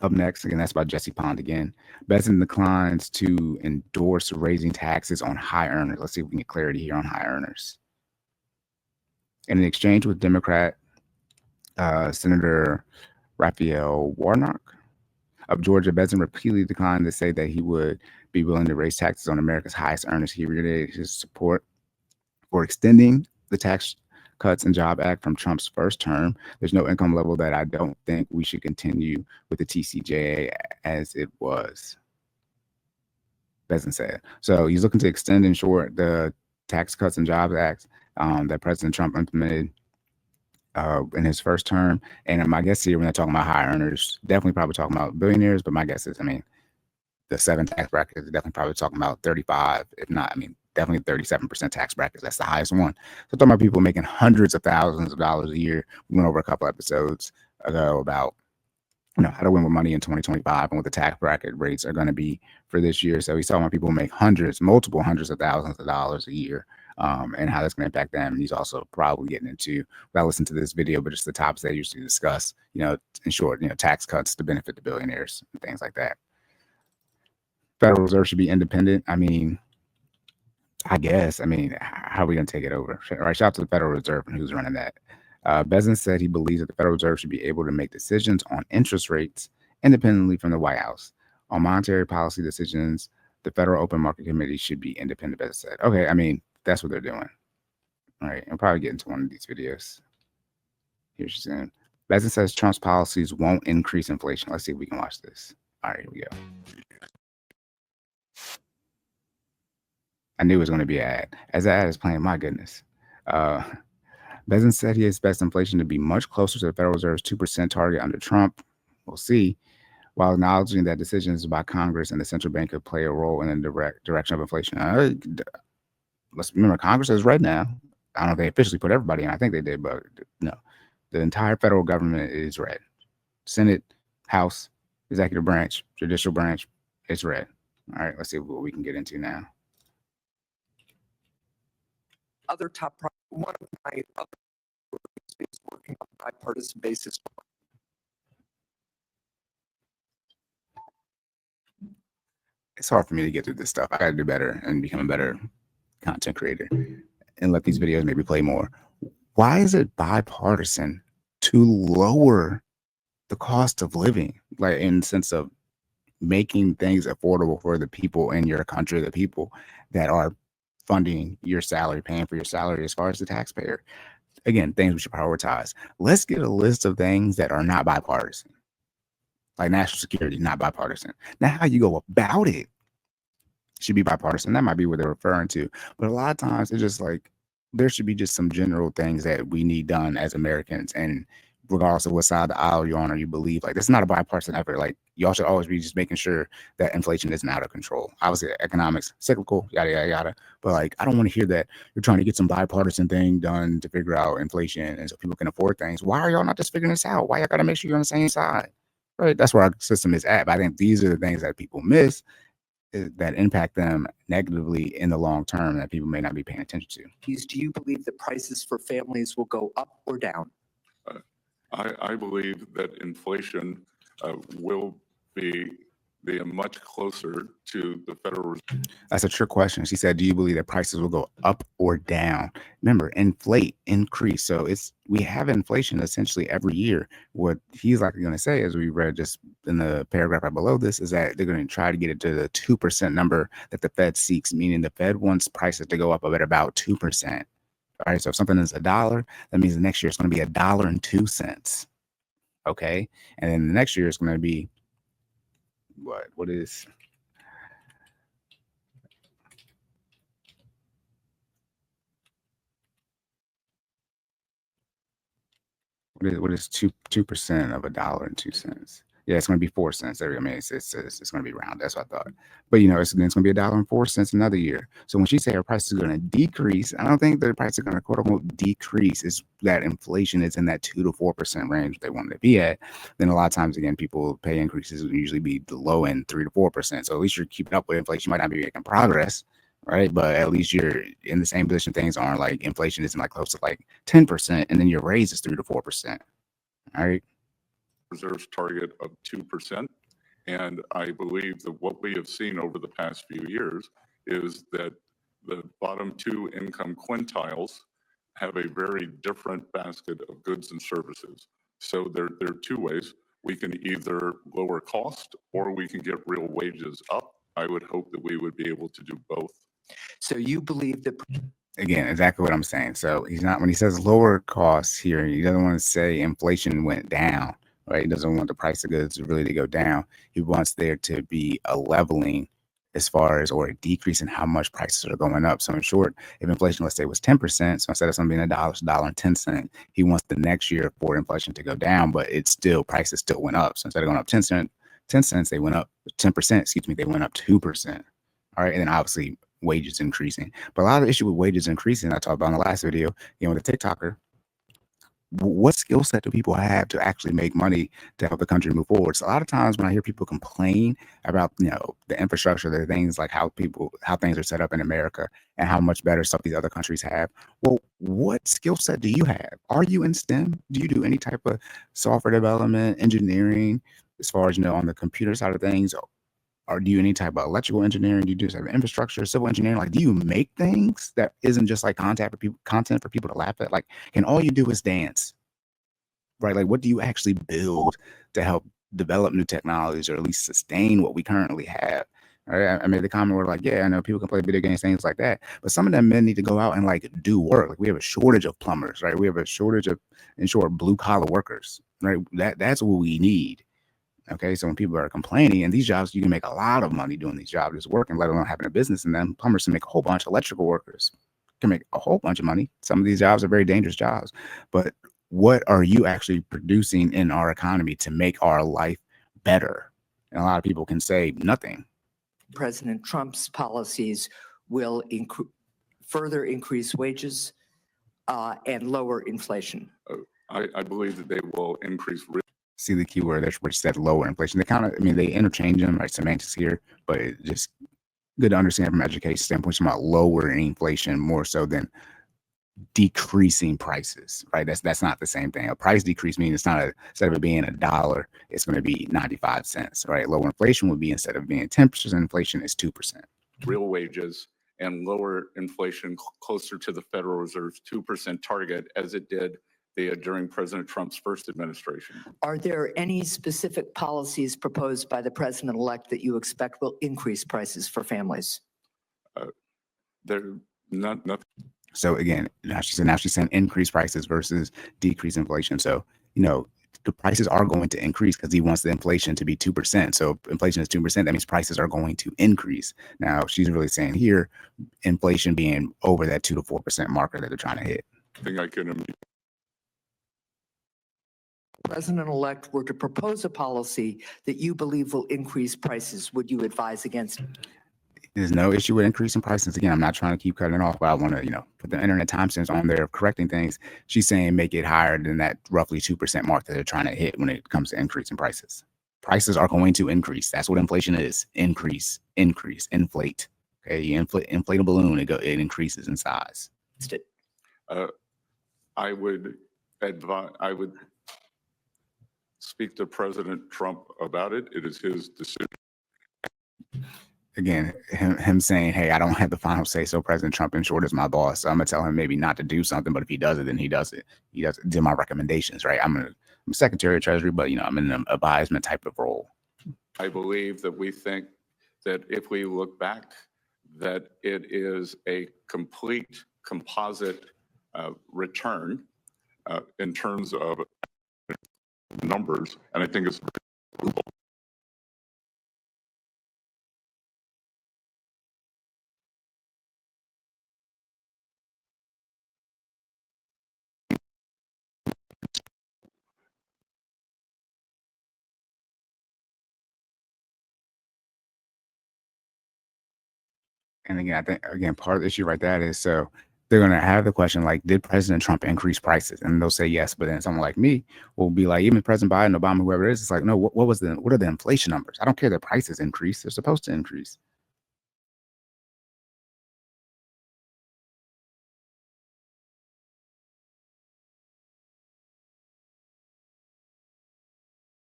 Up next, again, that's by Jesse Pond again. Bessent declines to endorse raising taxes on high earners. Let's see if we can get clarity here on high earners. In an exchange with Democrat Senator Raphael Warnock of Georgia, Bessent repeatedly declined to say that he would be willing to raise taxes on America's highest earners. He reiterated his support for extending the Tax Cuts and Job Act from Trump's first term. There's no income level that I don't think we should continue with the TCJA as it was, Bessent said. So he's looking to extend and short the Tax Cuts and Jobs Act that President Trump implemented in his first term. And my guess here, when they're talking about high earners, definitely probably talking about billionaires. But my guess is, I mean, the 7 tax brackets is definitely probably talking about 35, if not, I mean, definitely 37% tax brackets. That's the highest one. So talking about people making hundreds of thousands of dollars a year. We went over a couple episodes ago about how to win with money in 2025 and what the tax bracket rates are going to be for this year. So he's talking about people who make multiple hundreds of thousands of dollars a year, and how that's going to impact them. And he's also probably getting into, without listening to this video, but just the topics they usually discuss, in short, tax cuts to benefit the billionaires and things like that. Federal Reserve should be independent. I mean, I guess. I mean, how are we going to take it over? All right, shout out to the Federal Reserve and who's running that. Bessent said he believes that the Federal Reserve should be able to make decisions on interest rates independently from the White House. On monetary policy decisions, the Federal Open Market Committee should be independent, Bessent said. Okay, I mean, that's what they're doing. All right, I'll probably get into one of these videos here soon. Bessent says Trump's policies won't increase inflation. Let's see if we can watch this. All right, here we go. I knew it was going to be an ad. As the ad is playing, my goodness. Bessent said he expects inflation to be much closer to the Federal Reserve's 2% target under Trump. We'll see. While acknowledging that decisions by Congress and the central bank could play a role in the direct direction of inflation. Let's remember, Congress is red now. I don't know if they officially put everybody in. I think they did, but no. The entire federal government is red. Senate, House, executive branch, judicial branch, it's red. All right, let's see what we can get into now. Other top one of my other is working on a bipartisan basis. It's hard for me to get through this stuff. I got to do better and become a better content creator and let these videos maybe play more. Why is it bipartisan to lower the cost of living, like in the sense of making things affordable for the people in your country, the people that are funding your salary, paying for your salary as far as the taxpayer? Again, things we should prioritize. Let's get a list of things that are not bipartisan, like national security, not bipartisan. Now, how you go about it should be bipartisan. That might be what they're referring to. But a lot of times it's just like there should be just some general things that we need done as Americans. And regardless of what side of the aisle you're on or you believe, like, this is not a bipartisan effort. Like, y'all should always be just making sure that inflation isn't out of control. Obviously, economics, cyclical, yada, yada, yada. But like, I don't want to hear that you're trying to get some bipartisan thing done to figure out inflation and so people can afford things. Why are y'all not just figuring this out? Why y'all got to make sure you're on the same side? Right? That's where our system is at. But I think these are the things that people miss that impact them negatively in the long term that people may not be paying attention to. Do you believe that prices for families will go up or down? I believe that inflation will be much closer to the Federal Reserve. That's a trick question. She said, do you believe that prices will go up or down? Remember, increase. So we have inflation essentially every year. What he's likely going to say, as we read just in the paragraph right below this, is that they're going to try to get it to the 2% number that the Fed seeks, meaning the Fed wants prices to go up at about 2%. All right, so if something is $1, that means the next year it's going to be $1.02. Okay, and then the next year it's going to be what is 2% of $1.02? Yeah, it's going to be 4 cents. I mean, it's going to be round. That's what I thought. But it's going to be $1.04 another year. So when she say her price is going to decrease, I don't think the price is going to quote unquote decrease. It's that inflation is in that 2 to 4% range they want it to be at. Then a lot of times, again, people pay increases will usually be the low end 3 to 4%. So at least you're keeping up with inflation. You might not be making progress, right? But at least you're in the same position. Things aren't like inflation isn't like close to like 10%, and then your raise is 3 to 4%. All right. Reserve's target of 2%. And I believe that what we have seen over the past few years is that the bottom two income quintiles have a very different basket of goods and services. So there are two ways. We can either lower cost or we can get real wages up. I would hope that we would be able to do both. So you believe that Again, exactly what I'm saying. So he's not, when he says lower costs here, he doesn't want to say inflation went down, right? He doesn't want the price of goods really to go down. He wants there to be a leveling as far as, or a decrease in how much prices are going up. So in short, if inflation, let's say, was 10%, so instead of something being $1, it's $1.10, he wants the next year for inflation to go down, but it's still, prices still went up. So instead of going up 10 cents, they went up 10%, excuse me, they went up 2%. All right. And then obviously wages increasing. But a lot of the issue with wages increasing, I talked about in the last video, with the TikToker, what skill set do people have to actually make money to help the country move forward? So a lot of times when I hear people complain about, the infrastructure, the things like how things are set up in America and how much better stuff these other countries have. Well, what skill set do you have? Are you in STEM? Do you do any type of software development, engineering, as far as, on the computer side of things? Or do you any type of electrical engineering? Do you do type of infrastructure, civil engineering? Like, do you make things that isn't just like content for people to laugh at? Like, and all you do is dance, right? Like, what do you actually build to help develop new technologies or at least sustain what we currently have? Right? I made the comment where like, yeah, I know people can play video games, things like that, but some of them men need to go out and like do work. Like, we have a shortage of plumbers, right? We have a shortage of, in short, blue collar workers, right? That's what we need. Okay, so when people are complaining, and these jobs, you can make a lot of money doing these jobs, just working, let alone having a business in them. Plumbers can make a whole bunch. Electrical workers can make a whole bunch of money. Some of these jobs are very dangerous jobs. But what are you actually producing in our economy to make our life better? And a lot of people can say nothing. President Trump's policies will further increase wages and lower inflation? I believe that they will increase risk. See the key word there, which said lower inflation. They kind of, they interchange them, right? Semantics here, but it's just good to understand from an education standpoint. It's about lowering inflation more so than decreasing prices, right? That's not the same thing. A price decrease means it's not instead of it being $1, it's going to be 95 cents, right? Lower inflation would be, instead of being 10% inflation, is 2%. Real wages and lower inflation closer to the Federal Reserve's 2% target, as it did during President Trump's first administration. Are there any specific policies proposed by the president-elect that you expect will increase prices for families? They're not. So again, now she's saying increase prices versus decrease inflation. So, the prices are going to increase because he wants the inflation to be 2%. So if inflation is 2%, that means prices are going to increase. Now she's really saying here, inflation being over that 2 to 4% marker that they're trying to hit. I think I can. President-elect were to propose a policy that you believe will increase prices, would you advise against it? There's no issue with increasing prices. Again, I'm not trying to keep cutting it off, but I want to, put the internet timestamps on there of correcting things. She's saying make it higher than that roughly 2% mark that they're trying to hit when it comes to increasing prices. Prices are going to increase. That's what inflation is. Increase, inflate. Okay, you inflate a balloon, it increases in size. I would speak to President Trump about it. It is his decision. Again, him saying, hey, I don't have the final say, so President Trump, in short, is my boss. So I'm going to tell him maybe not to do something, but if he does it, then he does it. He does do my recommendations, right? I'm Secretary of Treasury, but, I'm in an advisement type of role. I believe that we think that if we look back, that it is a complete composite return in terms of numbers, and I think it's And again, I think, part of the issue right there is, so they're going to have the question like, did President Trump increase prices? And they'll say yes, but then someone like me will be like, even President Biden, Obama, whoever it is, it's like, no, what are the inflation numbers? I don't care that prices increase. They're supposed to increase.